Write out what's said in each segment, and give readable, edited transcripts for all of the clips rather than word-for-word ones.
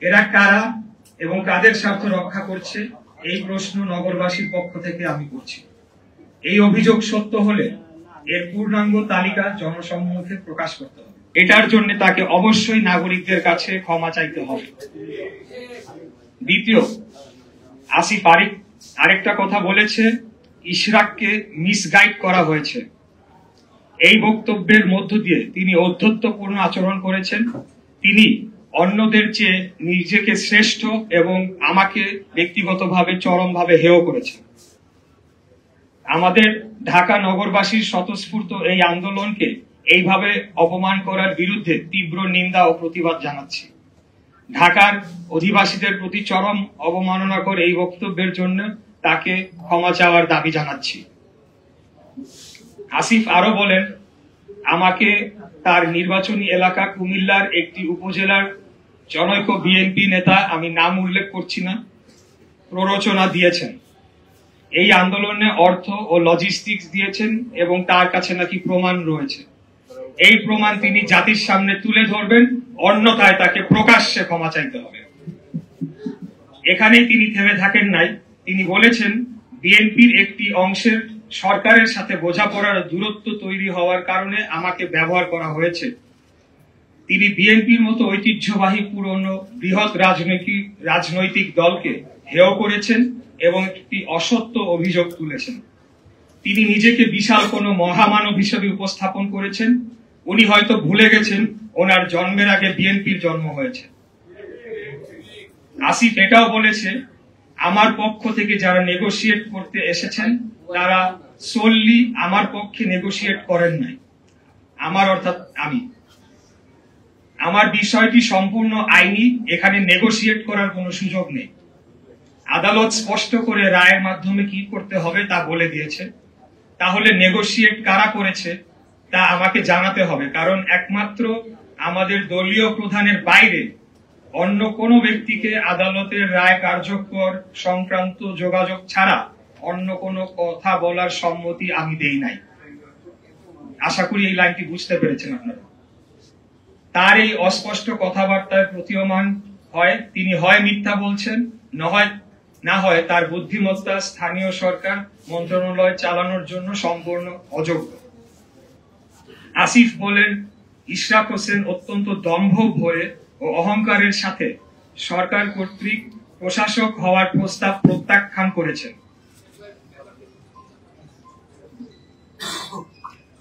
এরা কারা এবং কাদের স্বার্থ রক্ষা করছে, এই প্রশ্ন নগরবাসীর পক্ষ থেকে আমি করছি। এই অভিযোগ সত্য হলে এর পূর্ণাঙ্গ তালিকা জনসম্মুখে প্রকাশ করতে হবে। এটার জন্য তাকে অবশ্যই নাগরিকদের কাছে ক্ষমা চাইতে হবে। দ্বিতীয়, আসিফ আরেকটা কথা বলেছে, ইশরাককে মিসগাইড করা হয়েছে। এই বক্তব্যের মধ্য দিয়ে তিনি ঔদ্ধত্যপূর্ণ আচরণ করেছেন। তিনি অন্যদের চেয়ে নিজেকে শ্রেষ্ঠ এবং আমাকে ব্যক্তিগতভাবে চরমভাবে হেয় করেছেন। আমাদের ঢাকা নগরবাসীর স্বতঃস্ফূর্ত এই আন্দোলনকে এইভাবে অপমান করার বিরুদ্ধে তীব্র নিন্দা ও প্রতিবাদ জানাচ্ছি। ঢাকার অধিবাসীদের প্রতি চরম অবমাননাকর এই বক্তব্যের জন্য তাকে ক্ষমা চাওয়ার দাবি জানাচ্ছি। আসিফ আরো বলেন, আমাকে তার নির্বাচনী এলাকা কুমিল্লার একটি উপজেলার জনৈক বিএনপি নেতা, আমি নাম উল্লেখ করছি না, প্ররোচনা দিয়েছেন। এই আন্দোলনে অর্থ ও লজিস্টিক্স দিয়েছেন এবং তার কাছে নাকি প্রমাণ রয়েছে। এই প্রমাণ তিনি জাতির সামনে তুলে ধরবেন, অন্যথায় তাকে প্রকাশ্যে ক্ষমা চাইতে হবে। এখানেই তিনি থেমে থাকেন নাই। তিনি বলেছেন, বিএনপির একটি অংশের সরকারের সাথে বোঝাপড়ার দূরত্ব তৈরি হওয়ার কারণে আমাকে ব্যবহার করা হয়েছে। তিনি বিএনপির মতো ঐতিহ্যবাহী পুরনো বৃহৎ রাজনৈতিক দলকে হেয় করেছেন এবং একটি অসত্য অভিযোগ তুলেছেন। তিনি নিজেকে বিশাল কোনো মহামানব হিসেবে উপস্থাপন করেছেন। উনি হয়তো ভুলে গেছেন ওনার জন্মের আগে বিএনপির জন্ম হয়েছে। আসিফ এটাও বলেছে, আমার পক্ষ থেকে যারা নেগোশিয়েট করতে এসেছেন তারা সোললি আমার পক্ষে নেগোশিয়েট করেন নাই। আমার অর্থাৎ আমি, আমার বিষয়টি সম্পূর্ণ আইনি, এখানে নেগোশিয়েট করার কোনো সুযোগ নেই। আদালত স্পষ্ট করে রায়ের মাধ্যমে কি করতে হবে তা বলে দিয়েছে। তাহলে নেগোশিয়েট কারা করেছে তা আমাকে জানাতে হবে, কারণ একমাত্র আমাদের দলীয় প্রধানের বাইরে অন্য কোনো ব্যক্তিকে আদালতের রায় কার্যকর সংক্রান্ত যোগাযোগ ছাড়া অন্য কোনো কথা বলার সম্মতি আমি দেই নাই। আশা করি এই লাইনটি বুঝতে পেরেছেন আপনারা। তার এই অস্পষ্ট কথাবার্তায় প্রতীয়মান হয় তিনি হয় মিথ্যা বলছেন, না হয় তার বুদ্ধিমত্তা স্থানীয় সরকার মন্ত্রণালয় চালানোর জন্য সম্পূর্ণ অযোগ্য। আসিফ বলেন, ইশরাক হোসেন অত্যন্ত দম্ভ ভরে ও অহংকারের সাথে সরকার কর্তৃক প্রশাসক হওয়ার প্রস্তাব প্রত্যাখ্যান করেছেন।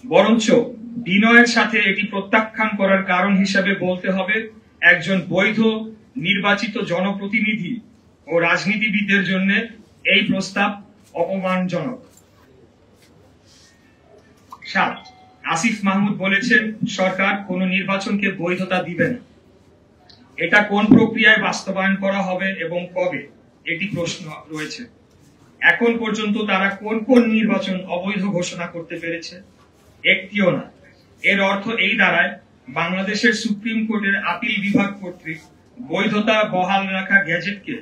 বরঞ্চ বিনয়ের সাথে এটি প্রত্যাখ্যান করার কারণ হিসেবে বলতে হবে, একজন বৈধ নির্বাচিত জনপ্রতিনিধি ও রাজনীতিবিদদের জন্য এই প্রস্তাব অপমানজনক। 7, আসিফ মাহমুদ বলেছেন, সরকার কোন নির্বাচনকে বৈধতা দিবে না। এটা কোন প্রক্রিয়ায় বাস্তবায়ন করা হবে এবং কবে, এটি প্রশ্ন রয়েছে। এখন পর্যন্ত তারা কোন কোন নির্বাচন অবৈধ ঘোষণা করতে পেরেছে? একটিও না। এর অর্থ এই দাঁড়ায়, বাংলাদেশের সুপ্রিম কোর্টের আপিল বিভাগ কর্তৃক বৈধতা বহাল রাখা গ্যাজেটকে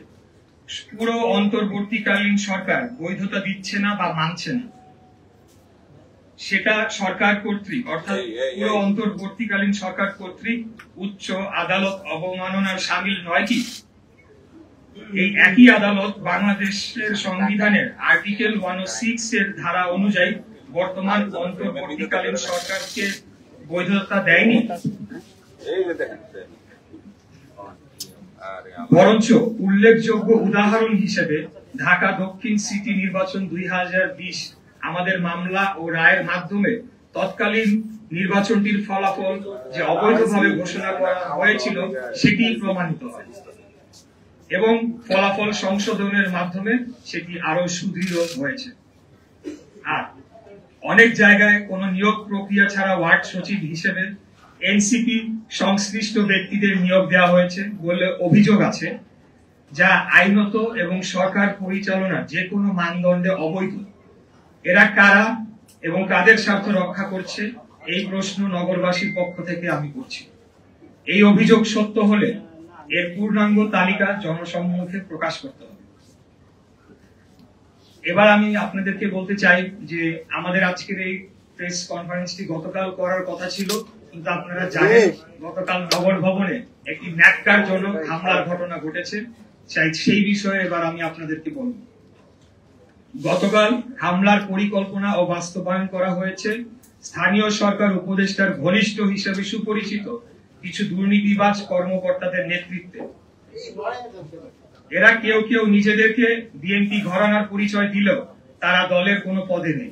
পুরো অন্তর্বর্তীকালীন সরকার বৈধতা দিচ্ছে না বা মানছে না। সেটা সরকার কর্তৃক, অর্থাৎ পুরো অন্তর্বর্তীকালীন সরকার কর্তৃক উচ্চ আদালত অবমাননার সামিল নয় কি? এই একই আদালত বাংলাদেশের সংবিধানের আর্টিকেল 106 এর ধারা অনুযায়ী বর্তমান অন্তর্বর্তীকালীন সরকারকে বৈধতা দেয়নি, বরঞ্চ উল্লেখযোগ্য উদাহরণ হিসেবে ঢাকা দক্ষিণ সিটি নির্বাচন 2020 আমাদের মামলা ও রায়ের মাধ্যমে তৎকালীন নির্বাচনটির ফলাফল যে অবৈধভাবে ঘোষণা করা হয়েছিল সেটি প্রমাণিত হয় এবং ফলাফল সংশোধনের মাধ্যমে সেটি আরো সুদৃঢ় হয়েছে। আর অনেক জায়গায় কোন নিয়োগ প্রক্রিয়া ছাড়া ওয়ার্ড সচিব হিসেবে এনসিপি সংশ্লিষ্ট ব্যক্তিদের নিয়োগ দেওয়া হয়েছে বলে অভিযোগ আছে, যা আইনত এবং সরকার পরিচালনার যে কোনো মানদণ্ডে অবৈধ। এরা কারা এবং কাদের স্বার্থ রক্ষা করছে, এই প্রশ্ন নগরবাসীর পক্ষ থেকে আমি করছি। এই অভিযোগ সত্য হলে এর পূর্ণাঙ্গ তালিকা জনসম্মুখে প্রকাশ করতে হবে। এবার আমি আপনাদেরকে বলতে চাই যে আমাদের আজকের এই প্রেস কনফারেন্সটি গতকাল করার কথা ছিল, কিন্তু আপনারা জানেন গতকাল নগর ভবনে একটি ন্যাক্কারজনক হামলার ঘটনা ঘটেছে। সেই বিষয়ে এবার আমি আপনাদেরকে বলব। গতকাল হামলার পরিকল্পনা ও বাস্তবায়ন করা হয়েছে স্থানীয় সরকার উপদেষ্টার ঘনিষ্ঠ হিসেবে সুপরিচিত কিছু দুর্নীতিবাজ কর্মকর্তাদের নেতৃত্বে। এরা কেউ কেউ নিজেদেরকে বিএনপি ঘরানার পরিচয় দিলেও তারা দলের কোনো পদে নেই।